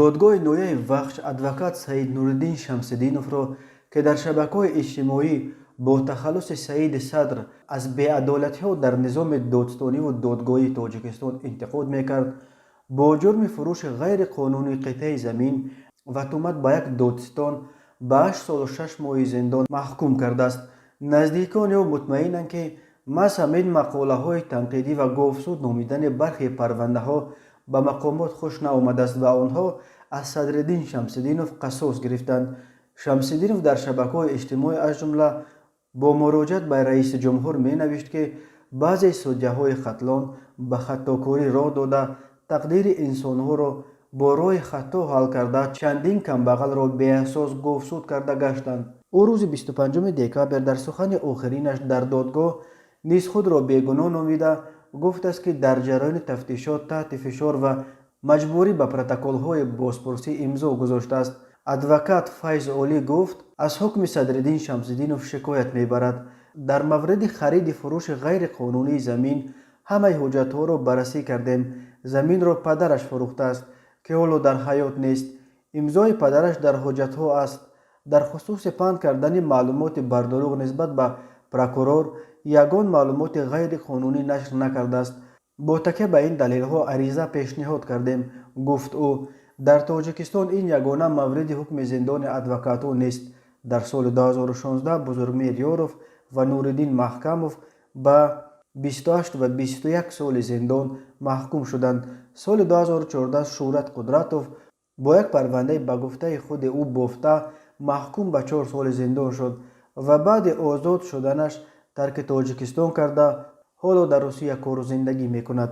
додгоҳи ноҳияи вахш адвокат Саид Нуриддин Шамсиддиновро, ки дар шабакаҳои иҷтимоӣ бо тахаллуси Саиди Садр аз беадолатиҳо дар низоми додстониву додгоҳии Тоҷикистон интиқод мекард, бо ҷурми фурӯши ғайриқонунии қитъаи замин ва тӯҳмат ба як додстон ба 8 солу 6 моҳи зиндон маҳкум кардааст. наздикони ӯ мутмаинанд, ки маҳз ҳамин мақолаҳои танқидӣ ва гуфсуд номидани бархи парвандаҳо ба мақомот хуш наомадааст ва онҳо аз Садриддин Шамсиддинов қасос гирифтанд. Шамсиддинов дар шабакаҳои иҷтимоӣ аз ҷумла бо муроҷиат ба раиси ҷумҳур менавишт, ки баъзе судяҳои хатлон ба хатокорӣ роҳ дода, тақдири инсонҳоро бо роҳи хато ҳал карда, чандин камбағалро беасос гуфсуд карда гаштанд. ӯ рӯзи 25 декабр дар сухани охиринаш дар додгоҳ низ худро бегуноҳ номида гуфтааст, ки дар ҷараёни тафтишот таҳти фишор ва маҷбурӣ ба протоколҳои бозпурсӣ имзо гузоштааст. адвокат Файз Олӣ гуфт, аз ҳукми Садриддин Шамсиддинов шикоят мебарад. дар мавриди хариди фурӯши ғайриқонунии замин ҳамаи ҳуҷҷатҳоро баррасӣ кардем. заминро падараш фурӯхтааст, ки ҳоло дар ҳаёт нест. имзои падараш дар ҳуҷҷатҳо аст. дар хусуси паҳн кардани маълумоти бардуруғ нисбат ба прокурор ягон маълумоти ғайриқонунӣ нашр накардааст. бо такя ба ин далелҳо ариза пешниҳод кардем, гуфт ӯ. дар Тоҷикистон ин ягона мавриди ҳукми зиндони адвокатҳо нест. дар соли 2016 Бузургмир Ёров ва Нуриддин Маҳкамов ба 28 ва 21 соли зиндон маҳкум шуданд. соли 2014 Шӯрат Қудратов бо як парвандаи ба гуфтаи худи ӯ бофта маҳкум ба 4 соли зиндон шуд ва баъди озод шуданаш тарки Тоҷикистон карда ҳоло дар Русия кору зиндагӣ мекунад.